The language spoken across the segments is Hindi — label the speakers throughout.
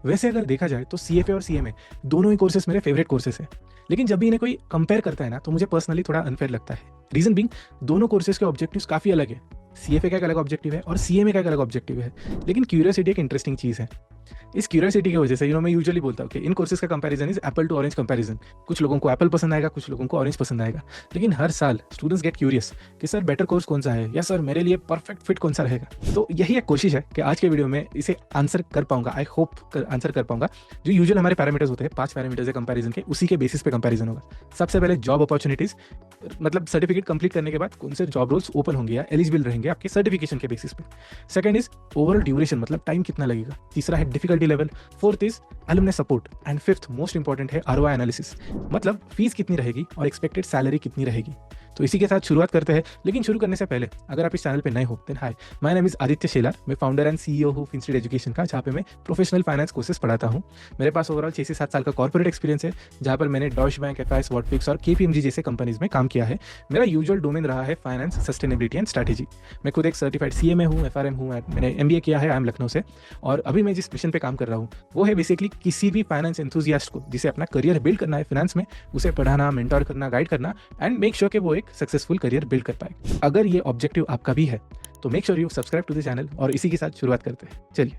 Speaker 1: वैसे अगर देखा जाए तो CFA और CMA दोनों ही कोर्सेज मेरे फेवरेट कोर्सेज हैं, लेकिन जब भी इन्हें कोई कंपेयर करता है ना तो मुझे पर्सनली थोड़ा अनफेयर लगता है। रीजन बिंग, दोनों कोर्सेज के ऑब्जेक्टिव्स काफ़ी अलग है। CFA का एक अलग ऑब्जेक्टिव है और CMA का एक अलग ऑब्जेक्टिव है, लेकिन क्यूरियोसिटी एक इंटरेस्टिंग चीज़ है। इस क्यूरियोसिटी की वजह से मैं यूजुअली बोलता हूँ कि इन कोर्सेज का comparison is apple to orange comparison. कुछ लोगों को एप्पल पसंद आएगा, कुछ लोगों को ऑरेंज पसंद आएगा, लेकिन हर साल स्टूडेंट्स गेट क्यूरियस कि सर बेटर कोर्स कौन सा है, या सर मेरे लिए परफेक्ट फिट कौन सा रहेगा। तो यही एक कोशिश है कि आज के वीडियो में इसे आंसर कर पाऊंगा, आई होप आंसर कर पाऊंगा। जो यूजुअल हमारे पैरामीटर्स होते हैं, 5 पैरामीटर्स है कंपैरिजन के, उसी के बेसिस पे कंपैरिजन होगा। सबसे पहले जॉब अपॉर्चुनिटीज, मतलब सर्टिफिकेट कंप्लीट करने के बाद कौन से जॉब रोल्स ओपन होंगे या एलिजिबल रहेंगे आपके सर्टिफिकेशन के बेसिस पे। सेकंड इज ओवरऑल ड्यूरेशन, मतलब टाइम कितना लगेगा। तीसरा है difficulty level. Fourth is alumni support and fifth most important है ROI एनालिसिस, मतलब फीस कितनी रहेगी और एक्सपेक्टेड सैलरी कितनी रहेगी। तो इसी के साथ शुरुआत करते हैं, लेकिन शुरू करने से पहले अगर आप इस चैनल पे नए हो then hi, my name is Aditya Shelar. मैं फाउंडर एंड CEO हूँ फिनस्ट्रीट एजुकेशन का, जहाँ पे मैं प्रोफेशनल फाइनेंस कोर्सेज पढ़ाता हूँ। मेरे पास ओवरऑल 6 से 7 साल का कॉर्पोरेट एक्सपीरियंस है, जहाँ पर मैंने डॉश बैंक, FIS, वॉटफिक्स और KPMG जैसे कंपनीज में काम किया है। मेरा यूजुअल डोमेन रहा है फाइनेंस, सस्टेनेबिलिटी एंड स्ट्रैटेजी। मैं खुद एक सर्टिफाइड CMA हूँ, FRM हूँ, मैंने MBA किया है IIM लखनऊ से। और अभी मैं जिस मिशन पे काम कर रहा हूँ वो है बेसिकली किसी भी फाइनेंस एंथुजियास्ट को जिसे अपना करियर बिल्ड करना है फाइनेंस में, उसे पढ़ाना, मेंटोर करना, गाइड करना एंड मेक श्योर कि वो एक सक्सेसफुल करियर बिल्ड कर पाए। अगर ये ऑब्जेक्टिव आपका भी है तो make sure you subscribe to the channel, और इसी के साथ शुरुआत करते हैं। चलिए।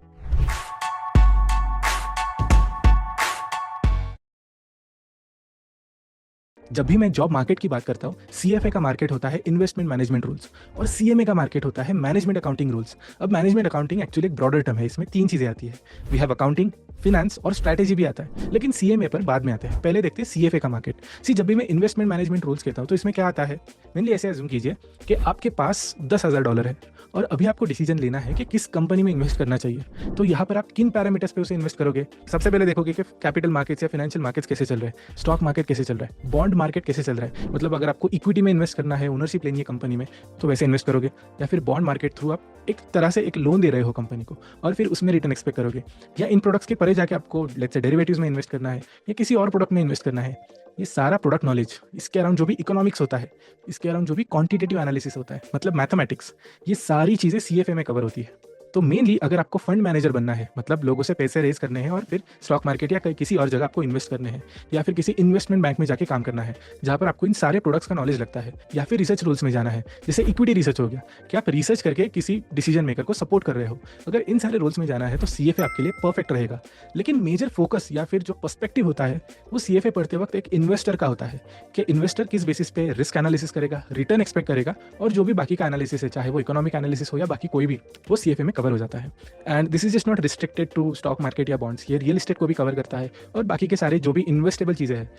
Speaker 1: जब भी मैं जॉब मार्केट की बात करता हूँ, CFA का मार्केट होता है इन्वेस्टमेंट मैनेजमेंट रूल्स और CMA का मार्केट होता है मैनेजमेंट अकाउंटिंग रूल्स। अब मैनेजमेंट अकाउंटिंग एक्चुअली एक ब्रॉडर टर्म है, इसमें 3 चीजें आती है। वी हैव अकाउंटिंग, फिनेंस और स्ट्रैटेजी भी आता है, लेकिन CMA पर बाद में आते हैं। पहले देखते हैं CFA का मार्केट। जब भी मैं इन्वेस्टमेंट मैनेजमेंट रूल्स कहता हूँ तो इसमें क्या आता है, मेनली ऐसे एज्यूम कीजिए कि आपके पास $10,000 है और अभी आपको डिसीजन लेना है कि किस कंपनी में इन्वेस्ट करना चाहिए। तो यहाँ पर आप किन पैरामीटर्स पे उसे इन्वेस्ट करोगे। सबसे पहले देखोगे कि कैपिटल मार्केट्स या फाइनेंशियल मार्केट्स कैसे चल रहे हैं, स्टॉक मार्केट कैसे चल रहा है, बॉन्ड मार्केट कैसे चल रहा है। मतलब अगर आपको इक्विटी में इन्वेस्ट करना है, ओनरशिप लेनी है कंपनी में, तो वैसे इन्वेस्ट करोगे, या फिर बॉन्ड मार्केट थ्रू आप एक तरह से एक लोन दे रहे हो कंपनी को और फिर उसमें रिटर्न एक्सपेक्ट करोगे, या इन प्रोडक्ट्स के परे जाके आपको लेट्स से डेरिवेटिव्स में इन्वेस्ट करना है या किसी और प्रोडक्ट में इन्वेस्ट करना है। ये सारा प्रोडक्ट नॉलेज, इसके अराउंड जो भी इकोनॉमिक्स होता है, इसके अराउंड जो भी क्वांटिटेटिव एनालिसिस होता है, मतलब मैथमेटिक्स, ये सारी चीज़ें CFA में कवर होती है। तो मेनली अगर आपको फंड मैनेजर बनना है, मतलब लोगों से पैसे रेज करने हैं और फिर स्टॉक मार्केट या किसी और जगह आपको इन्वेस्ट करने हैं, या फिर किसी इन्वेस्टमेंट बैंक में जाके काम करना है जहाँ पर आपको इन सारे प्रोडक्ट्स का नॉलेज लगता है, या फिर रिसर्च रोल्स में जाना है जैसे इक्विटी रिसर्च हो गया कि आप रिसर्च करके किसी डिसीजन मेकर को सपोर्ट कर रहे हो, अगर इन सारे रोल्स में जाना है तो CFA आपके लिए परफेक्ट रहेगा। लेकिन मेजर फोकस या फिर जो पर्सपेक्टिव होता है वो CFA पढ़ते वक्त एक इन्वेस्टर का होता है कि इन्वेस्टर किस बेसिस पे रिस्क एनालिसिस करेगा, रिटर्न एक्सपेक्ट करेगा, और जो भी बाकी का एनालिसिस है, चाहे वो इकोनॉमिक एनालिसिस हो या बाकी कोई भी, वो CFA में कवर हो जाता है। And this is just not restricted to stock market या बॉन्ड्स, ये रियल एस्टेट को भी कवर करता है और बाकी के सारे जो भी इन्वेस्टेबल चीज़ें हैं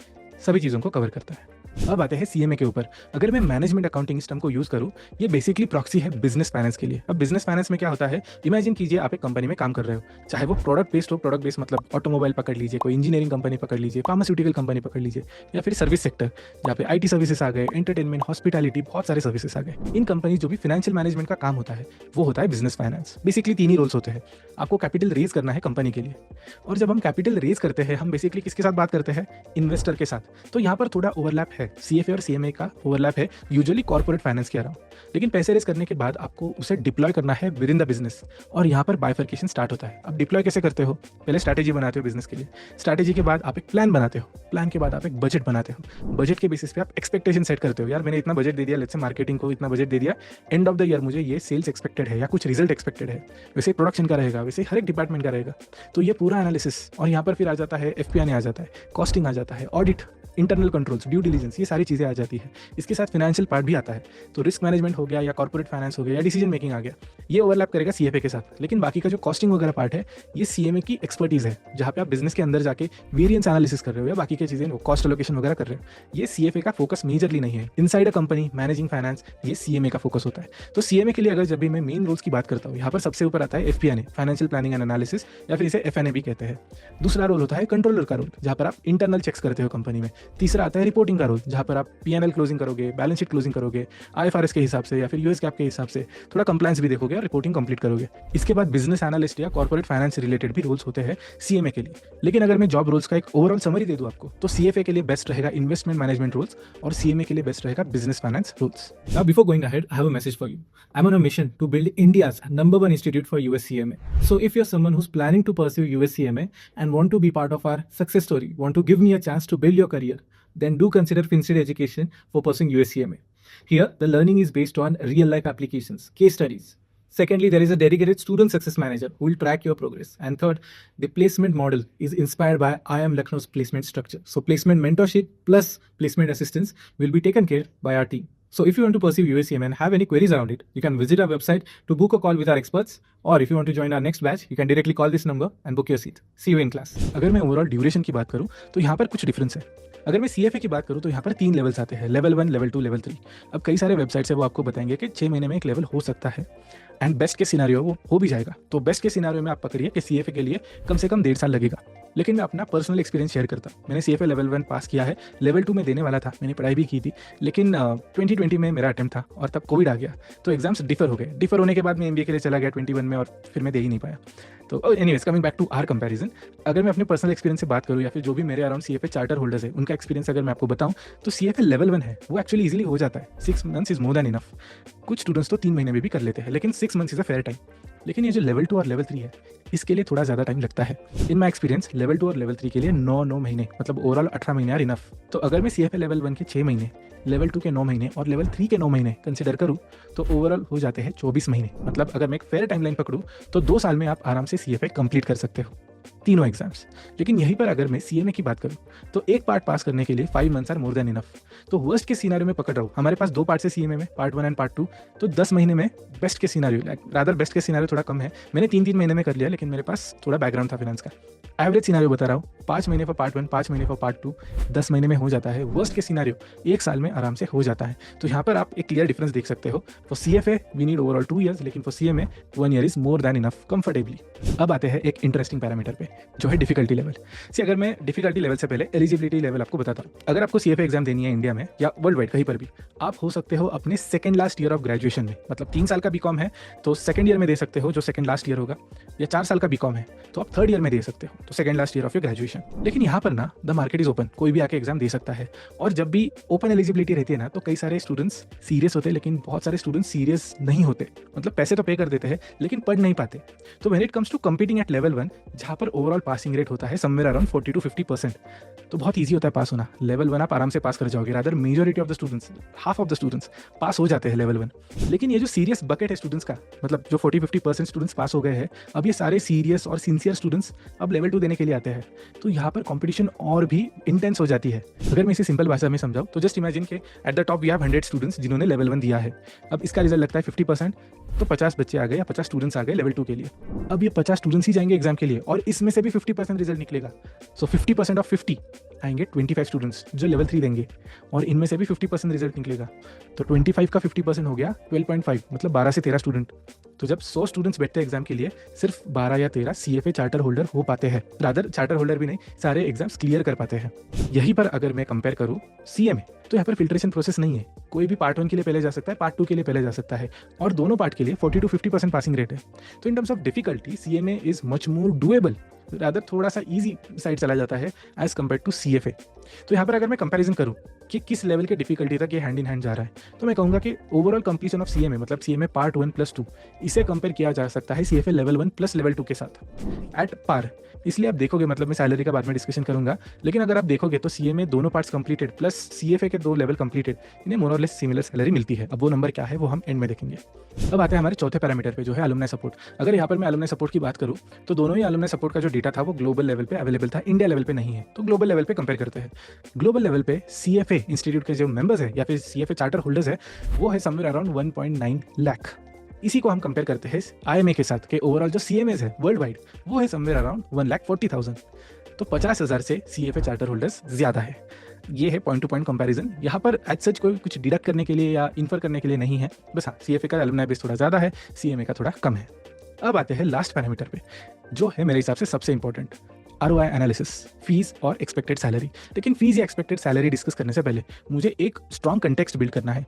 Speaker 1: सभी चीज़ों को कवर करता है। अब आते हैं CMA के ऊपर। अगर मैं मैनेजमेंट अकाउंटिंग सिस्टम को यूज़ करूँ, ये बेसिकली प्रॉक्सी है बिजनेस फाइनेंस के लिए। अब बिजनेस फाइनेंस में क्या होता है, इमेजिन कीजिए आप एक कंपनी में काम कर रहे हो, चाहे वो प्रोडक्ट बेस्ड हो, प्रोडक्ट बेस्ड मतलब ऑटोमोबाइल पकड़ लीजिए, कोई इंजीनियरिंग कंपनी पकड़ लीजिए, फार्मास्यूटिकल कंपनी पकड़ लीजिए, या फिर सर्विस सेक्टर जहाँ पे IT सर्विसेज आ गए, एंटरटेनमेंट, हॉस्पिटैलिटी, बहुत सारे सर्विसेज आ गए। इन कंपनी जो भी फाइनेंशियल मैनेजमेंट का काम होता है वो होता है बिजनेस फाइनेंस। बेसिकली 3 ही रोल्स होते हैं। आपको कैपिटल रेज करना है कंपनी के लिए, और जब हम कैपिटल रेज करते हैं हम बेसिकली किसके साथ बात करते हैं, इन्वेस्टर के साथ। तो यहाँ पर थोड़ा ओवरलैप है, CFA और CMA का ओवरलैप है यूजुअली कॉर्पोरेट फाइनेंस के अराउंड। लेकिन पैसे रेज करने के बाद आपको उसे डिप्लॉय करना है विद इन द बिजनेस, और यहाँ पर बाइफर्केशन स्टार्ट होता है। अब डिप्लॉय कैसे करते हो, पहले स्ट्रैटेजी बनाते हो बिजनेस के लिए, स्ट्रैटेजी के बाद आप एक प्लान बनाते हो, प्लान के बाद आप एक बजट बनाते हो, बजट के बेसिस पे आप एक्सपेक्टेशन सेट करते हो, यार मैंने इतना बजट दे दिया, लेट्स से मार्केटिंग को इतना बजट दे दिया, एंड ऑफ द ईयर मुझे ये सेल्स एक्सपेक्टेड है या कुछ रिजल्ट एक्सपेक्टेड है, वैसे प्रोडक्शन का रहेगा, वैसे हर एक डिपार्टमेंट का रहेगा। तो ये पूरा एनालिसिस, और यहाँ पर फिर आ जाता है FP&A आ जाता है, कॉस्टिंग आ जाता है, audit, internal controls, due diligence, ये सारी चीज़ें आ जाती है। इसके साथ फाइनेंशियल पार्ट भी आता है, तो रिस्क मैनेजमेंट हो गया या कॉर्पोरेट फाइनेंस हो गया या डिसीजन मेकिंग आ गया, ये ओवरलैप करेगा CFA के साथ। लेकिन बाकी का जो कॉस्टिंग वगैरह पार्ट है ये CMA की एक्सपर्टीज़ है, जहाँ पे आप बिजनेस के अंदर जाके वेरियंस एनालिसिस कर रहे हो या बाकी की चीज़ें कॉस्ट एलोकेशन वगैरह कर रहे हो। ये CFA का फोकस मेजरली नहीं है। Inside a company, managing finance, ये CMA का फोकस होता है। तो CMA के लिए अगर जब भी मैं मेन रोल्स की बात करता हूँ, यहाँ पर सबसे ऊपर आता है FP&A, financial planning and analysis, या फिर इसे FNA भी कहते हैं। दूसरा रोल होता है कंट्रोलर का रोल, जहाँ पर आप इंटरनल चेक्स करते हो कंपनी में, तीसरा आता है रिपोर्टिंग का रोल, जहाँ पर आप P&L क्लोजिंग करोगे, बैलेंस शीट क्लोजिंग करोगे, IFRS के हिसाब से या फिर US GAAP के हिसाब से थोड़ा कंप्लायंस भी देखोगे और रिपोर्टिंग कंप्लीट करोगे। इसके बाद बिजनेस एनालिस्ट या कॉर्पोरेट फाइनेंस रिलेटेड भी रोल्स होते हैं CMA के लिए। लेकिन अगर मैं जॉब रोल्स का एक ओवरऑल समरी दे दूँ आपको, तो CFA के लिए बेस्ट रहेगा इन्वेस्टमेंट मैनेजमेंट रोल्स और CMA के लिए बेस्ट रहेगा business finance roles.
Speaker 2: Now, before going ahead, I have a message for you. I'm on a mission to build India's #1 institute for USCMA. So, if you're someone who's planning to pursue USCMA and want to be part of our success story, want to give me a chance to build your career, then do consider FinState Education for pursuing USCMA. Here, the learning is based on real-life applications, case studies. Secondly, there is a dedicated student success manager who will track your progress. And third, the placement model is inspired by IIM Lucknow's placement structure. So, placement mentorship plus placement assistance will be taken care by our team. So if you want to pursue USCMA and have any queries around it, you can visit our website to book a call with our experts, or if you want to join our next batch, you can directly call this number and book your seat. See you in class.
Speaker 1: अगर मैं ओवरऑल ड्यूरेशन की बात करूं तो यहाँ पर कुछ डिफरेंस है। अगर मैं CFA की बात करूं तो यहाँ पर 3 लेवल्स आते हैं, लेवल 1, लेवल 2, लेवल 3। अब कई सारे वेबसाइट्स है वो आपको बताएंगे कि 6 महीने में एक लेवल हो सकता है, एंड बेस्ट के सिनारियो वो हो भी जाएगा। तो बेस्ट के सिनारियो में आप पकड़िए कि CFA के लिए कम से कम 1.5 साल लगेगा। लेकिन मैं अपना पर्सनल एक्सपीरियंस शेयर करता हूँ। मैंने CFA लेवल 1 पास किया है, लेवल 2 में देने वाला था, मैंने पढ़ाई भी की थी, लेकिन 2020 में मेरा अटेम्प्ट था और तब कोविड आ गया, तो एग्जाम्स डिफर हो गए। डिफर होने के बाद मैं MBA के लिए चला गया 21 में, और फिर मैं दे ही नहीं पाया। तो anyways, coming back to our comparison, अगर मैं अपने पर्सनल एक्सपीरियंस से बात करूँ या फिर जो भी मेरे अराउंड CFA चार्टर होल्डर्स है उनका एक्सपीरियंस अगर मैं आपको बताऊँ, तो CFA लेवल 1 है वो एक्चुअली इजीली हो जाता है। 6 months is more than enough. कुछ स्टूडेंट्स तो 3 महीने में भी कर लेते हैं, लेकिन 6 months is a fair time. लेकिन ये जो लेवल 2 और लेवल 3 है, इसके लिए थोड़ा ज़्यादा टाइम लगता है। इन माई एक्सपीरियंस लेवल 2 और लेवल 3 के लिए 9 महीने, मतलब ओवरऑल 18 महीने आर इनफ। तो अगर मैं CFA लेवल 1 के 6 महीने, लेवल 2 के 9 महीने और लेवल 3 के 9 महीने कंसिडर करूँ तो ओवरऑल हो जाते हैं 24 महीने। मतलब अगर मैं एक फेयर टाइमलाइन पकड़ूँ तो 2 साल में आप आराम से CFA कंप्लीट कर सकते हो, तीनों एग्जाम्स। लेकिन यहीं पर अगर मैं CMA की बात करूँ तो एक पार्ट पास करने के लिए 5 months are more than enough. तो वर्स्ट के सिनारियो में पकड़ रहा हूँ, हमारे पास 2 पार्ट्स है CMA में, पार्ट 1 एंड पार्ट 2। तो 10 महीने में बेस्ट के सिनारियो, रादर बेस्ट के सिनारियो थोड़ा कम है, मैंने 3 महीने में कर लिया, लेकिन मेरे पास थोड़ा बैकग्राउंड था फिनेंस का। एवरेज सिनारियो बता रहा हूँ, 5 महीने फॉर पार्ट 1, 5 महीने फॉर पार्ट 2, 10 महीने में हो जाता है। वर्स्ट के सिनारियो 1 साल में आराम से हो जाता है। तो यहाँ पर आप एक क्लियर डिफरेंस देख सकते हो। For CFA we need overall 2 years, लेकिन for CMA 1 year is more than enough comfortably. अब आते हैं एक इंटरेस्टिंग पैरामीटर पे, जो है डिफिकल्टी लेवल। अगर मैं डिफिकल्टी लेवल से पहले एलिजिबिलिटी लेवल आपको बताता हूँ। अगर आपको CFA एग्जाम देनी है इंडिया में या वर्ल्ड वाइड कहीं पर भी, आप हो सकते हो अपने second last year of graduation में, मतलब 3 साल का BCom है तो सेकंड ईयर में दे सकते हो, जो सेकंड लास्ट ईयर होगा, या 4 साल का BCom है तो आप थर्ड ईयर में दे सकते हो, तो second last year of your graduation. लेकिन यहाँ पर ना द मार्केट इज ओपन, कोई भी आके एग्जाम दे सकता है। और जब भी ओपन एलिजिबिलिटी रहती है ना, तो कई सारे स्टूडेंट्स सीरियस होते हैं, लेकिन बहुत सारे स्टूडेंट्स सीरियस नहीं होते, मतलब पैसे तो पे कर देते हैं लेकिन पढ़ नहीं पाते। तो when it comes to competing at level 1, जहाँ पर ओवरऑल पासिंग रेट होता है समवेयर अराउंड 40 to 50%, तो बहुत ईजी होता है पास होना। लेवल 1 आप आराम से पास कर जाओगे, rather majority of the students, half of the students pass हो जाते हैं लेवल 1। लेकिन ये जो सीरियस बकेट है स्टूडेंट्स का, मतलब जो 40-50% स्टूडेंट्स पास हो गए हैं, अब ये सारे सीरियस और सिंसियर स्टूडेंट्स अब लेवल 2 देने के लिए आते हैं। तो यहाँ पर कंपटीशन और भी इंटेंस हो जाती है। अगर मैं इसे सिंपल भाषा में समझाऊँ तो जस्ट इमेजिन के at the top we have 100 students जिन्होंने लेवल 1 दिया है। अब इसका रिजल्ट लगता है 50%, तो 50 बच्चे आ गए या 50 स्टूडेंट्स आ गए लेवल 2 के लिए। अब ये 50 स्टूडेंट्स ही जाएंगे एग्जाम के लिए और इसमें से भी 50% रिजल्ट निकलेगा। सो 50% ऑफ 50 आएंगे 25 स्टूडेंट्स जो लेवल 3 देंगे, और इनमें से भी 50% रिजल्ट निकलेगा। तो 25 का 50% हो गया 12.5, मतलब 12 से 13 स्टूडेंट। तो जब 100 स्टूडेंट्स बैठते हैं एग्जाम के लिए, सिर्फ 12 या 13 CFA चार्टर होल्डर हो पाते हैं, रादर चार्टर होल्डर भी नहीं, सारे एग्जाम्स क्लियर कर पाते हैं। यहीं पर अगर मैं कंपेयर करूँ CMA, तो यहाँ पर फिल्ट्रेशन प्रोसेस नहीं है। कोई भी पार्ट 1 के लिए पहले जा सकता है, पार्ट 2 के लिए पहले जा सकता है, और दोनों पार्ट के लिए 40 to 50% पासिंग रेट है। तो in terms of difficulty CMA is much more doable, rather थोड़ा सा इजी साइड चला जाता है एज कम्पेयर टू CFA। तो यहाँ पर अगर मैं कंपैरिजन करूँ कि किस लेवल के डिफिकल्टी तक ये हैंड इन हैंड जा रहा है, तो मैं कहूँगा कि ओवरऑल कंप्लीशन ऑफ CMA, मतलब CMA पार्ट 1 प्लस 2, इसे कंपेयर किया जा सकता है CFA लेवल 1 प्लस लेवल 2 के साथ एट पार। इसलिए आप देखोगे, मतलब मैं सैलरी का बाद में डिस्कशन करूंगा, लेकिन अगर आप देखोगे तो CMA दोनों पार्ट्स कंप्लीटेड प्लस CFA के 2 लेवल कंप्लीटेड, इन्हें मोर और लेस सिमिलर सैलरी मिलती है। अब वो नंबर क्या है वो हम एंड में देखेंगे। अब आते हैं हमारे चौथे पैरामीटर पे, जो है अलुमनाई सपोर्ट। अगर यहाँ पर मैं अलुमनाई सपोर्ट की बात करूँ तो दोनों ही अलुमनाई सपोर्ट का जो डेटा था वो ग्लोबल लेवल पे अवेलेबल था, इंडिया लेवल पे नहीं है। तो ग्लोबल लेवल पे कंपेयर करते हैं। ग्लोबल लेवल पे CFA इंस्टीट्यूट के जो मेंबर्स है या फिर CFA चार्टर होल्डर्स है, वो है समवेयर अराउंड 1.9 लाख। इसी को हम कंपेयर करते हैं IMA के साथ के ओवरऑल जो CMAs है वर्ल्ड वाइड, वो है समवेयर अराउंड 1,40,000। तो 50,000 से CFA चार्टर होल्डर्स ज्यादा है। ये है पॉइंट टू पॉइंट कंपैरिजन। यहाँ पर एज सच कोई कुछ डिडक्ट करने के लिए या इन्फर करने के लिए नहीं है, बस हाँ CFA का अलुमनाई बेस थोड़ा ज़्यादा है, CMA का थोड़ा कम है। अब आते हैं लास्ट पैरामीटर पे, जो है मेरे हिसाब से सबसे इंपॉर्टेंट, ROI एनालिसिस, फीस और एक्सपेक्टेड सैलरी। लेकिन फीस या एक्सपेक्टेड सैलरी डिस्कस करने से पहले मुझे एक स्ट्रॉन्ग कंटेक्स्ट बिल्ड करना है।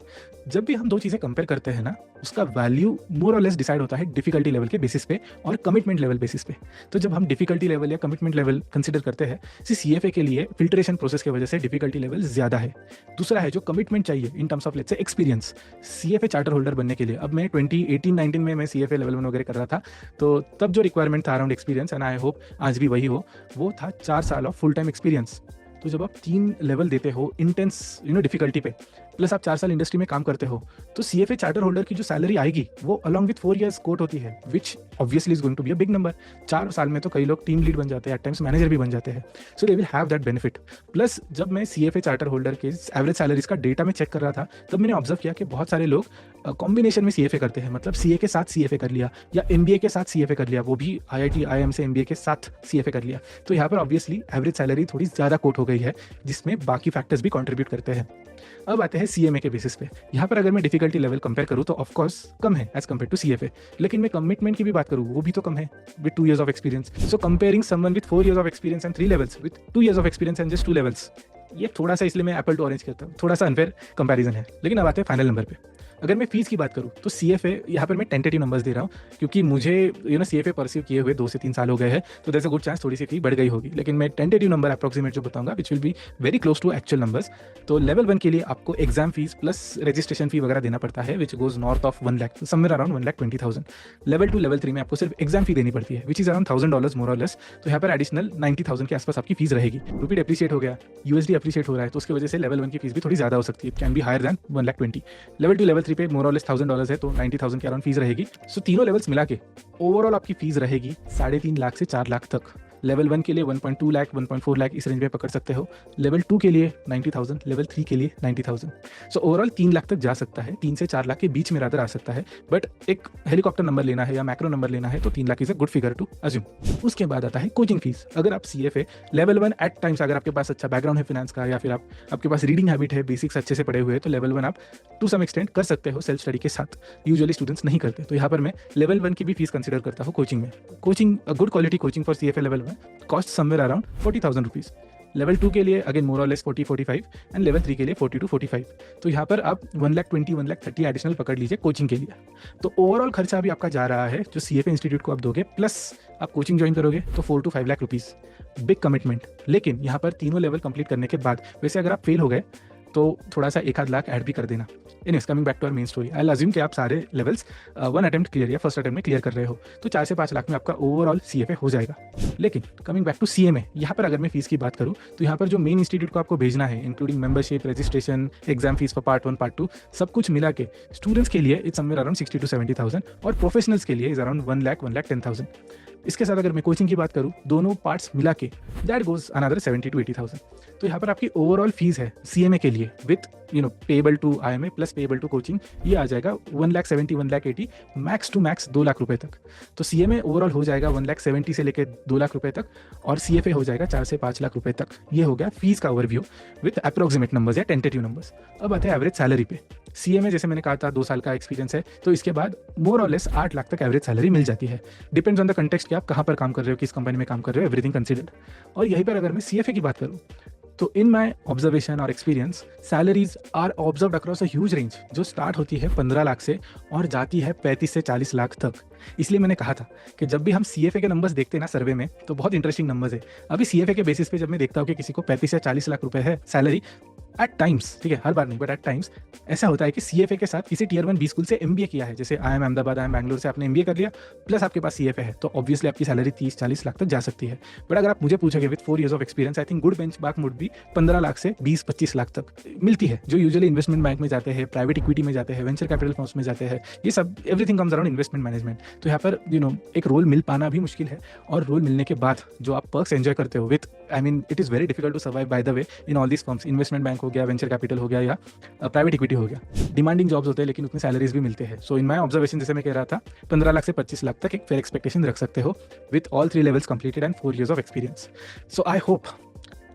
Speaker 1: जब भी हम दो चीज़ें कंपेयर करते हैं ना, उसका वैल्यू मोर और लेस डिसाइड होता है डिफिकल्टी लेवल के बेसिस पे और कमिटमेंट लेवल बेसिस पे। तो जब हम डिफिकल्टी लेवल या कमिटमेंट लेवल कंसिडर करते हैं, CFA के लिए फिल्ट्रेशन प्रोसेस की वजह से डिफिकल्टी लेवल ज़्यादा है। दूसरा है जो कमिटमेंट चाहिए in terms of let's say experience. CFA charter holder बनने के लिए, अब मैं 2018-19 में मैं CFA लेवल 1 वगैरह कर रहा था, तो तब जो रिक्वायरमेंट था around experience, and I hope आज भी वही हो, वो था 4 साल ऑफ फुल टाइम एक्सपीरियंस। तो जब आप 3 लेवल देते हो इंटेंस डिफिकल्टी पे, प्लस आप 4 साल इंडस्ट्री में काम करते हो, तो CFA चार्टर होल्डर की जो सैलरी आएगी वो अलॉन्ग विथ 4 years कोट होती है, which obviously is going to be a big number. 4 साल में तो कई लोग टीम लीड बन जाते हैं, एट टाइम्स मैनेजर भी बन जाते हैं, so they will have that benefit. Plus जब मैं CFA चार्टर होल्डर के एवरेज सैलरीज का डेटा में चेक कर रहा था, तब मैंने ऑब्जर्व किया कि बहुत सारे लोग कॉम्बिनेशन में CFA कर हैं, मतलब CA के साथ CFA कर लिया या MBA के साथ CFA कर लिया, वो भी IIT IIM से MBA के साथ CFA कर लिया। तो यहाँ पर ऑब्वियसली एवरेज सैलरी थोड़ी ज़्यादा कोट हो गई है, जिसमें बाकी फैक्टर्स भी कंट्रीब्यूट करते हैं। अब आते हैं CMA के बेसिस पे। यहाँ पर अगर मैं डिफिकल्टी लेवल कंपेयर करूँ तो ऑफकोर्स कम है एज कम्पेयर टू CFA, लेकिन मैं कमिटमेंट की भी बात करूँ, वो भी तो कम है with 2 years of experience. So comparing someone with 4 years of experience and 3 levels with 2 years of experience and just 2 levels, ये थोड़ा सा, इसलिए मैं एप्पल टू ऑरेंज कहता हूँ, थोड़ा सा अनफेयर कंपैरिजन है। लेकिन अब आते हैं फाइनल नंबर पे। अगर मैं फीस की बात करूँ तो CFA, यहाँ पर मैं टेंटेटिव नंबर्स दे रहा हूँ, क्योंकि मुझे CFA परसीव किए हुए 2 से 3 साल हो गए हैं, तो दैट्स अ गुड चांस थोड़ी सी फी बढ़ गई होगी। लेकिन मैं टेंटेटिव नंबर अप्रॉक्सीमेट जो बताऊंगा, which will be very close to actual numbers. तो लेवल 1 के लिए आपको exam fees plus registration fee वगैरह देना पड़ता है, which goes north of 1 lakh, somewhere around 1,20,000। Level 2 level 3 में आपको सिर्फ एग्जाम फी देनी पड़ती है, विच इज अराउंड $1,000 मोर और लेस। तो यहाँ पर एडिशनल 90,000 के आसपास आपकी फीस रहेगी। रूपी डेप्रिशिएट हो गया, USD अप्रिशिएट हो रहा है, तो उसकी वजह से लेवल 1 की फीस भी थोड़ी ज़्यादा हो सकती है, can be higher than 1,20,000। Level 2 level 3 पे मोर और लेस $1,000 है, तो 90,000 के अराउंड फीस रहेगी। सो तीनों लेवल्स मिला के ओवरऑल आपकी फीस रहेगी 3.5 लाख से 4 लाख तक। लेवल 1 के लिए 1.2 लाख 1.4 लाख इस रेंज में पकड़ सकते हो, लेवल 2 के लिए 90,000, लेवल 3 के लिए 90,000। सो ओवरऑल 3 लाख तक जा सकता है, 3 से 4 लाख के बीच में रादर आ सकता है। बट एक हेलीकॉप्टर नंबर लेना है या मैक्रो नंबर लेना है तो 3 lakh is a good figure to assume. उसके बाद आता है कोचिंग फीस। अगर आप CFA लेवल 1 एट टाइम्स, अगर आपके पास अच्छा बैकग्राउंड है फिनेंस का, या फिर आपके पास रीडिंग हैबिट है, बेसिक्स अच्छे से पढ़े हुए हैं, तो लेवल 1 आप टू सम एक्सटेंट कर सकते हो सेल्फ स्टडी के साथ। यूजुअली स्टूडेंट्स नहीं करते, तो यहाँ पर मैं लेवल 1 की भी फीस कंसिडर करता हूँ कोचिंग में। Coaching, good quality coaching for CFA level 1 cost somewhere around 40,000 rupees. Level 2 के लिए अगेन मोर और लेस 40-45 एंड लेवल 3 के लिए 40-45। तो यहाँ पर आप 1,20,000 1,30,000 एडिशनल पकड़ लीजिए कोचिंग के लिए। तो ओवरऑल खर्चा भी आपका जा रहा है जो CFA इंस्टीट्यूट को आप दोगे, प्लस आप कोचिंग ज्वाइन करोगे तो 4 to 5 lakh rupees, big commitment. लेकिन यहाँ पर तीनों लेवल कंप्लीट करने के बाद, वैसे अगर आप फेल हो गए तो थोड़ा सा 1-8 लाख ऐड भी कर देना। Anyways, coming back to our main story, I assume कि आप सारे लेवल्स 1 अटेम्प्ट क्लियर या फर्स्ट अटेम्प्ट में क्लियर कर रहे हो, तो 4 से 5 लाख में आपका ओवरऑल CFA हो जाएगा। लेकिन कमिंग बैक टू CMA, यहाँ पर अगर मैं फीस की बात करूँ तो यहाँ पर जो मेन इंस्टीट्यूट को आपको भेजना है, including membership, registration, exam fees for part 1 part 2, सब कुछ मिला के स्टूडेंट्स के लिए इट्स समवेयर अराउंड 60,000 to 70,000 और प्रोफेशनल्स के लिए इज अराउंड 1 लाख 1,10,000। इसके साथ अगर मैं कोचिंग की बात करूँ, दोनों पार्ट्स मिला के दैट गोज अनदर 70,000 to 80,000। तो यहाँ पर आपकी ओवरऑल फीस है CMA के लिए with payable to IMA plus payable to coaching, ये आ जाएगा 1,70,000 1,80,000, मैक्स टू मैक्स 2 लाख रुपए तक। तो CMA ओवरऑल हो जाएगा 1,70,000 से लेकर 2 लाख रुपए तक, और CFA हो जाएगा 4 से 5 लाख रुपए तक। ये हो गया फीस का ओवरव्यू विथ अप्रोक्सीमेट नंबर्स या टेंटेटिव नंबर्स। अब आते हैं एवरेज सैलरी पे। CMA जैसे मैंने कहा था 2 साल का एक्सपीरियंस है, तो इसके बाद मोर और लेस 8 लाख तक एवरेज सैलरी मिल जाती है। डिपेंड्स ऑन द कंटेक्स्ट कि आप कहाँ पर काम कर रहे हो, किस कंपनी में काम कर रहे हो, एवरीथिंग कंसिडर्ड। और यहीं पर अगर मैं CFA की बात करूँ तो इन माई ऑब्जर्वेशन और experience, salaries are observed across a huge range, जो स्टार्ट होती है 15 लाख से और जाती है 35 से 40 लाख तक। इसलिए मैंने कहा था कि जब भी हम CFA के नंबर्स देखते हैं ना सर्वे में, तो बहुत इंटरेस्टिंग नंबर्स है। अभी CFA के बेसिस पे जब मैं देखता हूँ कि किसी को 35 से 40 लाख रुपए है सैलरी, एट टाइम्स, ठीक है, हर बार नहीं बट एट टाइम्स ऐसा होता है कि CFA के साथ किसी Tier 1 B स्कूल से MBA किया है, जैसे IIM अहमदाबाद, IIM बैंगलोर से आपने MBA कर लिया, प्लस आपके पास CFA है, तो ऑब्वियसली आपकी सैलरी 30-40 लाख तक जा सकती है। बट अगर आप मुझे पूछोगे with 4 years of experience, I think good benchmark would be 15 lakh से 20-25 लाख तक मिलती है, जो यूजुअली इन्वेस्टमेंट बैंक में जाते हैं, प्राइवेट इक्विटी में जाते हैं, वेंचर कैपिटल फर्म्स में जाते हैं, ये सब everything comes around investment management. तो यहाँ पर एक रोल मिल पाना भी मुश्किल है, और रोल मिलने के बाद जो आप पर्क्स एंजॉय करते हो with, I mean it is very difficult to survive by the way in all these firms. Investment bank हो गया, वेंचर कैपिटल हो गया, या प्राइवेट इक्विटी हो गया, डिमांडिंग जॉब्स होते हैं लेकिन उतनी सैलरीज भी मिलते हैं। सो इन माय ऑब्जर्वेशन, जैसे मैं कह रहा था, 15 लाख से 25 लाख तक एक फेयर एक्सपेक्टेशन रख सकते हो with all 3 levels completed and 4 years of experience. So I hope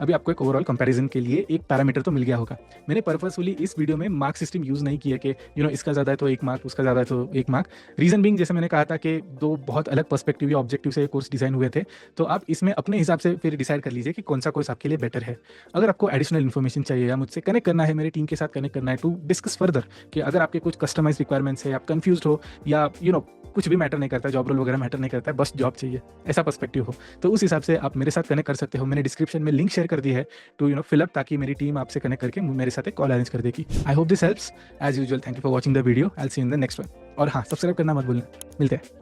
Speaker 1: अभी आपको एक ओवरऑल कंपैरिजन के लिए एक पैरामीटर तो मिल गया होगा। मैंने पर्पसफुली इस वीडियो में मार्क सिस्टम यूज़ नहीं किया कि इसका ज़्यादा है तो 1 मार्क, उसका ज़्यादा है तो 1 मार्क। रीज़न बीइंग, जैसे मैंने कहा था कि 2 बहुत अलग पर्सपेक्टिव या ऑब्जेक्टिव से कोर्स डिज़ाइन हुए थे, तो आप इसमें अपने हिसाब से फिर डिसाइड कर लीजिए कि कौन-सा कोर्स आपके लिए बेटर है। अगर आपको एडिशनल इन्फॉर्मेशन चाहिए या मुझसे कनेक्ट करना है, मेरी टीम के साथ कनेक्ट करना है टू डिस्कस फर्दर, कि अगर आपके कुछ कस्टमाइज़ रिक्वायरमेंट्स है, आप कन्फ्यूज़्ड हो या कुछ भी मैटर नहीं करता, जॉब रोल वगैरह मैटर नहीं करता है, बस जॉब चाहिए, ऐसा पर्सपेक्टिव हो, तो उस हिसाब से आप मेरे साथ कनेक्ट कर सकते हो। मैंने डिस्क्रिप्शन में लिंक शेयर कर दी है टू फिल अप, ताकि मेरी टीम आपसे कनेक्ट करके मेरे साथ एक कॉल अरेंज कर देगी। I hope this helps. As usual, thank you for watching the video. I will see you in the next one. और हाँ, सब्सक्राइब करना मत भूलना। मिलते हैं।